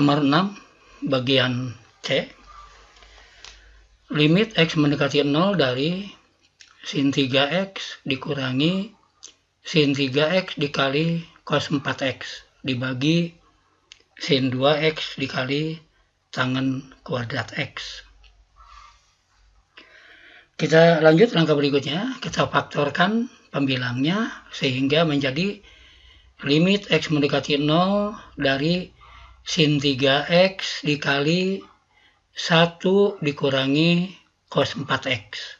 Nomor 6, bagian C. Limit X mendekati 0 dari sin 3X dikurangi sin 3X dikali cos 4X dibagi sin 2X dikali tangen kuadrat X. Kita lanjut langkah berikutnya, kita faktorkan pembilangnya sehingga menjadi limit X mendekati 0 dari sin 3X dikali 1 dikurangi cos 4X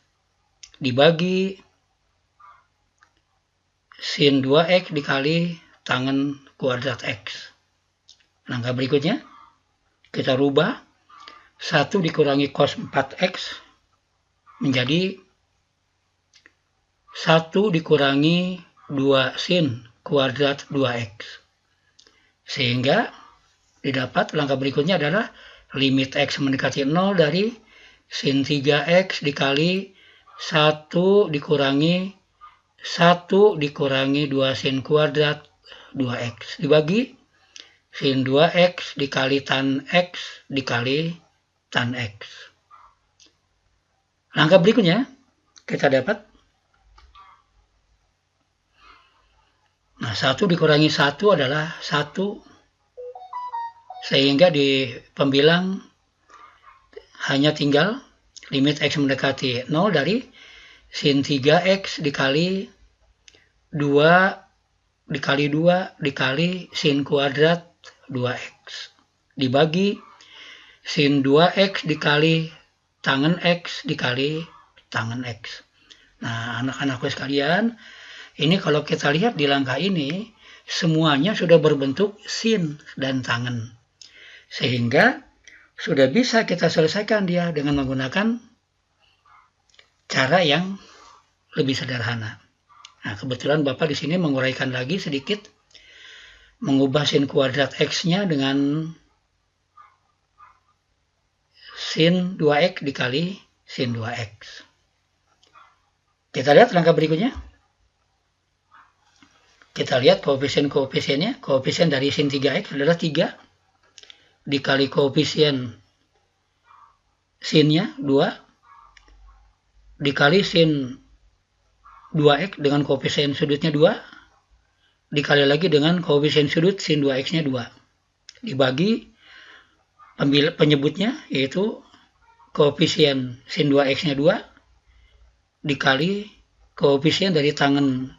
dibagi sin 2X dikali tangen kuadrat X. Langkah berikutnya, kita rubah 1 dikurangi cos 4X menjadi 1 dikurangi 2 sin kuadrat 2X. Sehingga didapat langkah berikutnya adalah limit X mendekati 0 dari sin 3X dikali 1 dikurangi 2 sin kuadrat 2X dibagi sin 2X dikali tan X dikali tan X. Langkah berikutnya kita dapat 1 dikurangi 1 adalah 1, sehingga di pembilang hanya tinggal limit X mendekati 0 dari sin 3X dikali 2 dikali sin kuadrat 2X dibagi sin 2X dikali tangen X dikali tangen X. Nah, anak-anakku sekalian, ini kalau kita lihat di langkah ini, semuanya sudah berbentuk sin dan tangen. Sehingga sudah bisa kita selesaikan dia dengan menggunakan cara yang lebih sederhana. Nah, kebetulan Bapak di sini menguraikan lagi sedikit, mengubah sin kuadrat X-nya dengan sin 2X dikali sin 2X. Kita lihat langkah berikutnya. Kita lihat koefisien-koefisiennya. Koefisien dari sin 3X adalah 3 dikali koefisien sinnya 2 dikali sin 2X dengan koefisien sudutnya 2 dikali lagi dengan koefisien sudut sin 2X-nya 2 dibagi penyebutnya yaitu koefisien sin 2X-nya 2 dikali koefisien dari tangen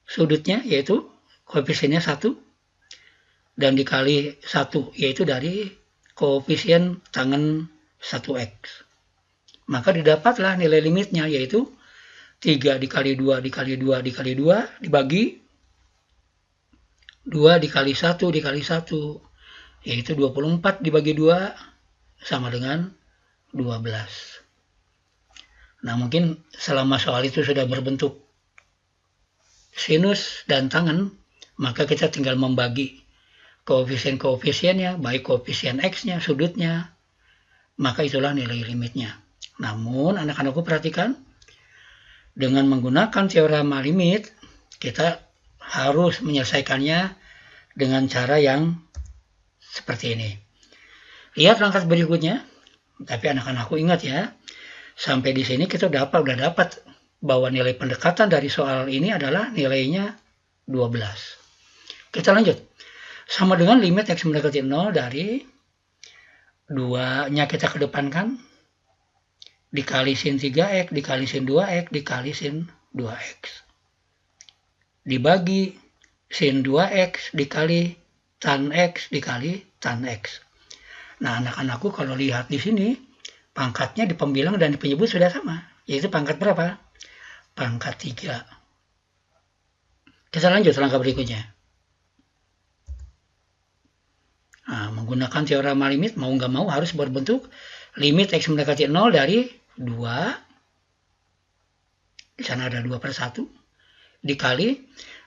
sudutnya yaitu koefisiennya 1 dan dikali 1 yaitu dari koefisien tangen 1X. Maka didapatlah nilai limitnya yaitu 3 dikali 2 dikali 2 dikali 2 dibagi 2 dikali 1 dikali 1 yaitu 24 dibagi 2 sama dengan 12. Nah, mungkin selama soal itu sudah berbentuk sinus dan tangen, maka kita tinggal membagi koefisien-koefisiennya, baik koefisien X-nya, sudutnya, maka itulah nilai limitnya. Namun, anak-anakku perhatikan, dengan menggunakan teorema limit, kita harus menyelesaikannya dengan cara yang seperti ini. Lihat langkah berikutnya, tapi anak-anakku ingat ya, sampai di sini kita udah dapat bahwa nilai pendekatan dari soal ini adalah nilainya 12. Kita lanjut. Sama dengan limit X mendekati 0 dari 2-nya kita kedepankan dikali sin 3X dikali sin 2X dikali sin 2X dibagi sin 2X dikali tan X dikali tan X. Nah, anak-anakku kalau lihat di sini pangkatnya di pembilang dan di penyebut sudah sama, yaitu pangkat berapa? Pangkat 3. Kita lanjut langkah berikutnya. Nah, menggunakan teorema limit mau nggak mau harus berbentuk limit X mendekati 0 dari 2, di sana ada 2/1, dikali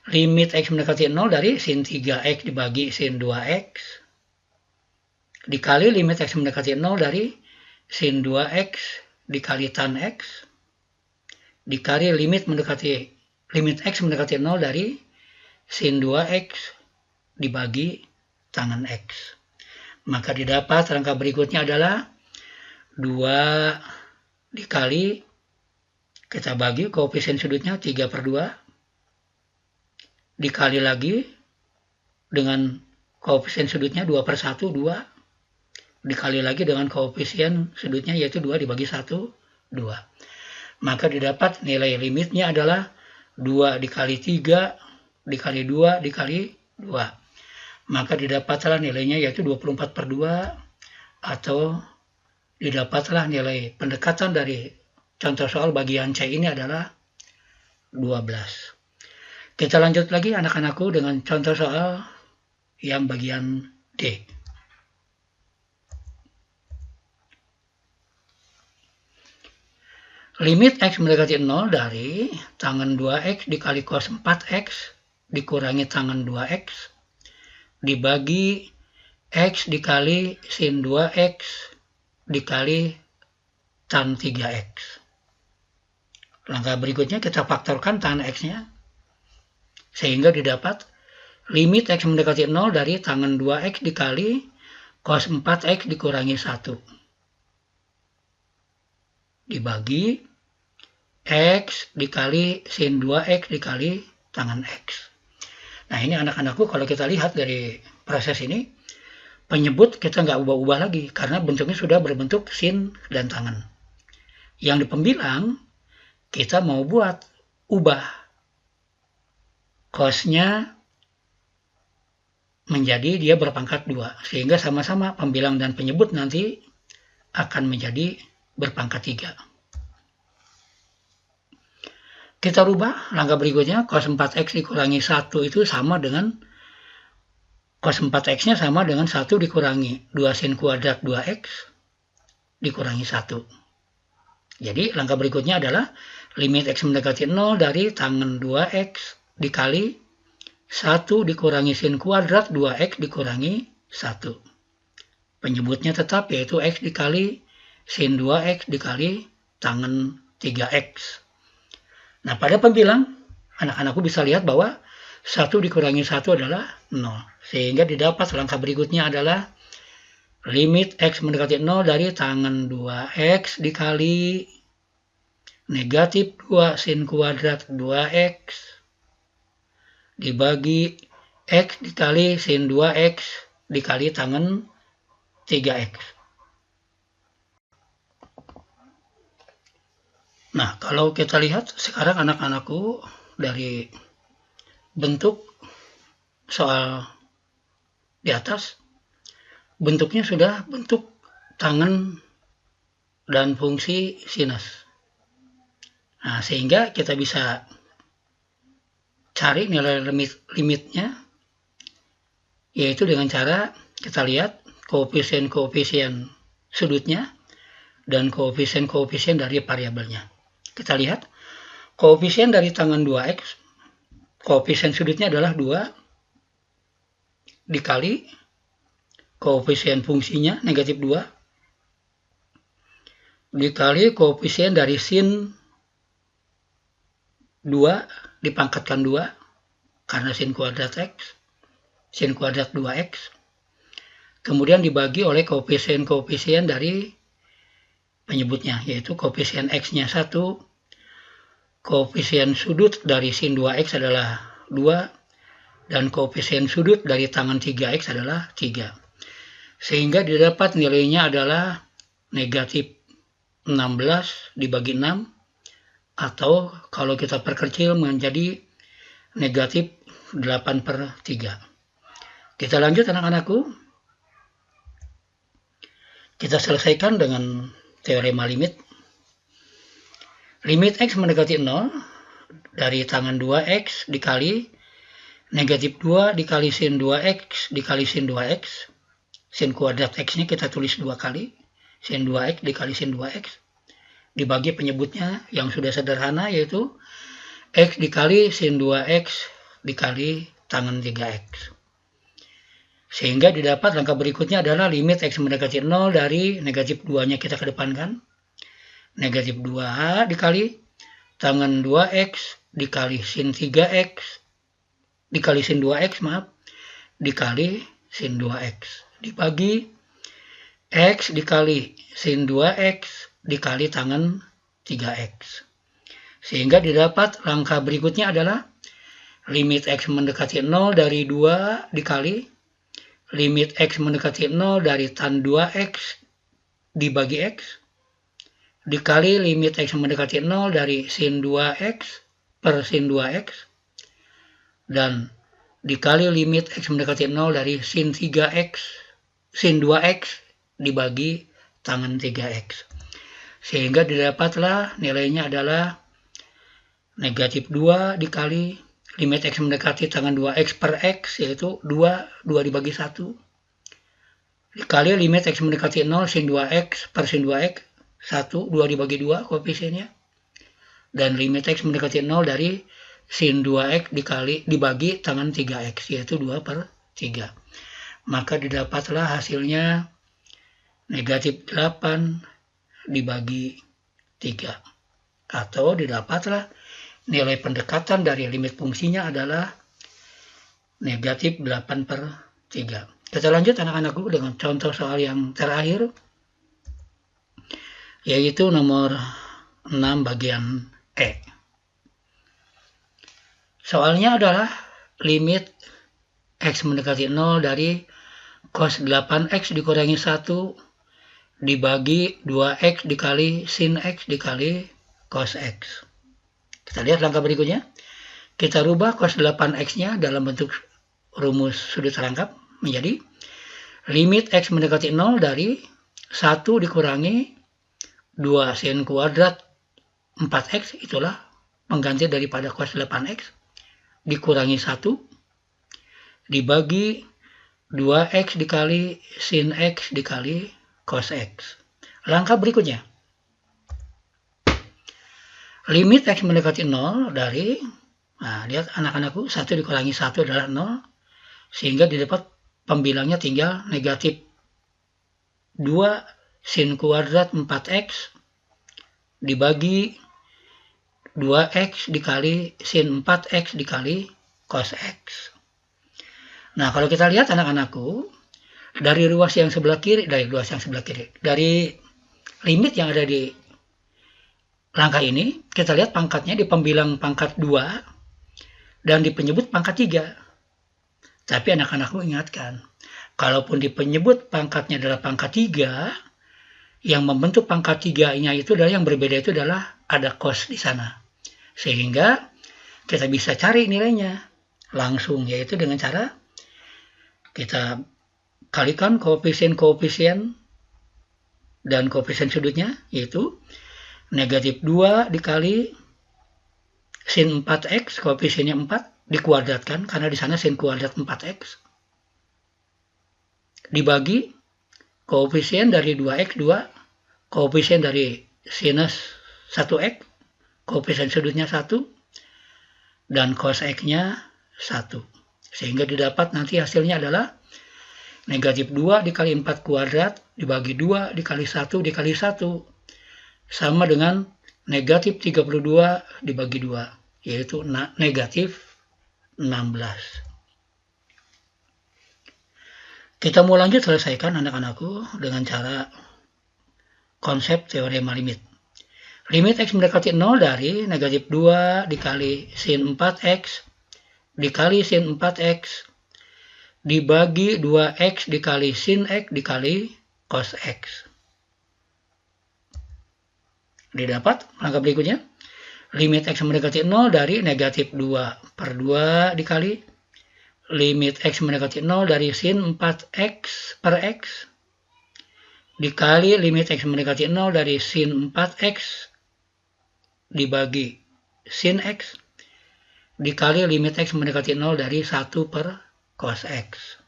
limit X mendekati 0 dari sin 3X dibagi sin 2X, dikali limit X mendekati 0 dari sin 2X dikali tan X, dikali limit X mendekati 0 dari sin 2X dibagi tangan X. Maka didapat rangka berikutnya adalah 2 dikali, kita bagi koefisien sudutnya 3/2, dikali lagi dengan koefisien sudutnya 2/1, 2, dikali lagi dengan koefisien sudutnya yaitu 2 dibagi 1, 2. Maka didapat nilai limitnya adalah 2 dikali 3 dikali 2 dikali 2. Maka didapatlah nilainya yaitu 24/2, atau didapatlah nilai pendekatan dari contoh soal bagian C ini adalah 12. Kita lanjut lagi anak-anakku dengan contoh soal yang bagian D. Limit X mendekati 0 dari tangan 2X dikali cos 4X dikurangi tangan 2X dibagi X dikali sin 2X dikali tan 3X. Langkah berikutnya kita faktorkan tan X-nya, sehingga didapat limit X mendekati 0 dari tangan 2X dikali cos 4X dikurangi 1 dibagi X dikali sin 2X dikali tangan X. Nah ini anak-anakku, kalau kita lihat dari proses ini, penyebut kita nggak ubah-ubah lagi karena bentuknya sudah berbentuk sin dan tangan. Yang di pembilang kita mau buat ubah cosnya menjadi dia berpangkat 2, sehingga sama-sama pembilang dan penyebut nanti akan menjadi berpangkat 3. Kita rubah langkah berikutnya, cos 4X dikurangi 1 itu sama dengan cos 4X-nya sama dengan 1 dikurangi 2 sin kuadrat 2X dikurangi 1. Jadi langkah berikutnya adalah limit X mendekati 0 dari tangan 2X dikali 1 dikurangi sin kuadrat 2X dikurangi 1. Penyebutnya tetap yaitu X dikali sin 2X dikali tangan 3X. Nah, pada pembilang, anak-anakku bisa lihat bahwa 1 dikurangi 1 adalah 0. Sehingga didapat langkah berikutnya adalah limit X mendekati 0 dari tangan 2X dikali negatif 2 sin kuadrat 2X dibagi X dikali sin 2X dikali tangan 3X. Nah, kalau kita lihat sekarang anak-anakku dari bentuk soal di atas, bentuknya sudah bentuk tangan dan fungsi sinus. Nah, sehingga kita bisa cari nilai limitnya, yaitu dengan cara kita lihat koefisien-koefisien sudutnya dan koefisien-koefisien dari variabelnya. Kita lihat koefisien dari tangan 2X, koefisien sudutnya adalah 2 dikali koefisien fungsinya negatif 2 dikali koefisien dari sin 2 dipangkatkan 2 karena sin kuadrat X, sin kuadrat 2X, kemudian dibagi oleh koefisien-koefisien dari penyebutnya, yaitu koefisien X-nya 1, koefisien sudut dari sin 2X adalah 2, dan koefisien sudut dari tangan 3X adalah 3. Sehingga didapat nilainya adalah negatif 16 dibagi 6, atau kalau kita perkecil menjadi negatif 8/3. Kita lanjut anak-anakku. Kita selesaikan dengan teorema limit. Limit X mendekati 0 dari tangan 2X dikali negatif 2 dikali sin 2X dikali sin 2X. Sin kuadrat X-nya kita tulis 2 kali. Sin 2X dikali sin 2X. Dibagi penyebutnya yang sudah sederhana yaitu X dikali sin 2X dikali tangan 3X. Sehingga didapat langkah berikutnya adalah limit X mendekati 0 dari negatif 2-nya kita kedepankan. Negatif 2 dikali tangan 2X dikali sin 3X dikali sin 2X dikali sin 2x dibagi x dikali sin 2x dikali tangen 3x. Sehingga didapat langkah berikutnya adalah limit x mendekati 0 dari 2 dikali limit x mendekati 0 dari tan 2x dibagi x dikali limit x mendekati 0 dari sin 2x per sin 2x dan dikali limit x mendekati 0 dari sin 3x sin 2x dibagi tangen 3x. Sehingga didapatlah nilainya adalah negatif 2 dikali limit x mendekati tangen 2x per x, yaitu 2 dibagi 1 dikali limit x mendekati 0 sin 2x per sin 2x 1, 2 dibagi 2 koefisiennya, dan limit x mendekati 0 dari sin 2x dibagi tangen 3x, yaitu 2 per 3. Maka didapatlah hasilnya negatif 8 dibagi 3. Atau didapatlah nilai pendekatan dari limit fungsinya adalah negatif 8 per 3. Kita lanjut anak-anakku dengan contoh soal yang terakhir, yaitu nomor 6 bagian E. Soalnya adalah limit x mendekati 0 dari cos 8x dikurangi 1 dibagi 2x dikali sin x dikali cos x. Kita lihat langkah berikutnya. Kita rubah cos 8x-nya dalam bentuk rumus sudut rangkap menjadi limit x mendekati 0 dari 1 dikurangi 2 sin kuadrat 4x, itulah pengganti daripada cos 8x, dikurangi 1 dibagi 2x dikali sin x dikali cos x. Langkah berikutnya, limit x mendekati 0 dari, nah lihat anak-anakku, 1 dikurangi 1 adalah 0, sehingga didapat pembilangnya tinggal negatif 2 sin kuadrat 4x dibagi 2x dikali sin 4x dikali cos x. Nah, kalau kita lihat anak-anakku, dari ruas yang sebelah kiri, dari limit yang ada di langkah ini, kita lihat pangkatnya di pembilang pangkat 2 dan di penyebut pangkat 3. Tapi anak-anakku ingatkan, kalaupun di penyebut pangkatnya adalah pangkat 3, yang membentuk pangkat 3-nya itu adalah yang berbeda, itu adalah ada cos di sana. Sehingga kita bisa cari nilainya langsung, yaitu dengan cara kita kalikan koefisien-koefisien dan koefisien sudutnya, yaitu negatif 2 dikali sin 4x, koefisiennya 4, dikuadratkan, karena di sana sin kuadrat 4x, dibagi koefisien dari 2x 2, koefisien dari sinus 1x, koefisien sudutnya 1, dan cos x-nya 1. Sehingga didapat nanti hasilnya adalah negatif 2 dikali 4 kuadrat dibagi 2 dikali 1 dikali 1 sama dengan negatif 32 dibagi 2, yaitu negatif 16. Kita mau lanjut selesaikan anak-anakku dengan cara konsep teorema limit. Limit x mendekati 0 dari negatif 2 dikali sin 4x dikali sin 4x dibagi 2x dikali sin x dikali cos x. Didapat langkah berikutnya, limit x mendekati 0 dari negatif 2 per 2 dikali limit x mendekati 0 dari sin 4x per x dikali limit x mendekati 0 dari sin 4x dibagi sin x dikali limit x mendekati 0 dari 1 per cos x.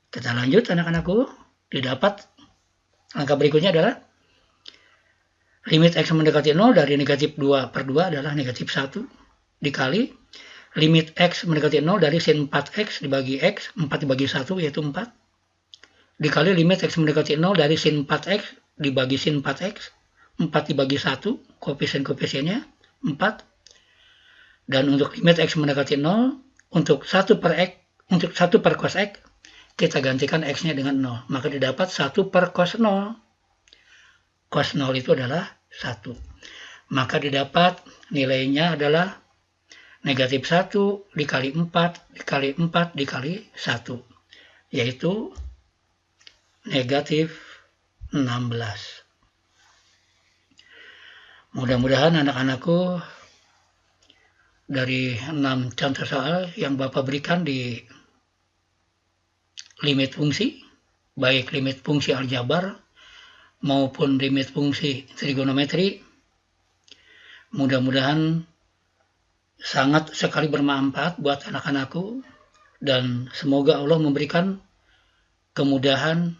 Kita lanjut anak-anakku. Didapat langkah berikutnya adalah limit x mendekati 0 dari negatif 2 per 2 adalah negatif 1 dikali limit x mendekati 0 dari sin 4x dibagi x, 4 dibagi 1 yaitu 4, dikali limit x mendekati 0 dari sin 4x dibagi sin 4x, 4 dibagi 1, koefisien-koefisiennya 4, dan untuk limit x mendekati 0, untuk 1 per cos x, kita gantikan X-nya dengan 0. Maka didapat 1 per cos 0. Cos 0 itu adalah 1. Maka didapat nilainya adalah negatif 1 dikali 4 dikali 4 dikali 1. Yaitu negatif 16. Mudah-mudahan anak-anakku dari 6 contoh soal yang Bapak berikan di limit fungsi, baik limit fungsi aljabar maupun limit fungsi trigonometri, mudah-mudahan sangat sekali bermanfaat buat anak-anakku, dan semoga Allah memberikan kemudahan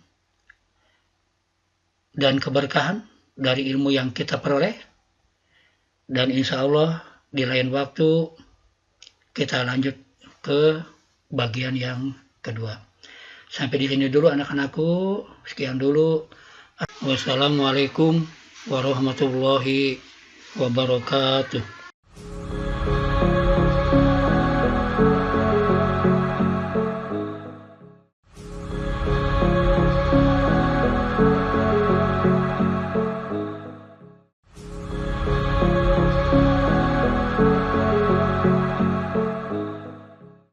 dan keberkahan dari ilmu yang kita peroleh. Dan insya Allah di lain waktu kita lanjut ke bagian yang kedua. Sampai di sini dulu anak-anakku. Sekian dulu. Wassalamualaikum warahmatullahi wabarakatuh.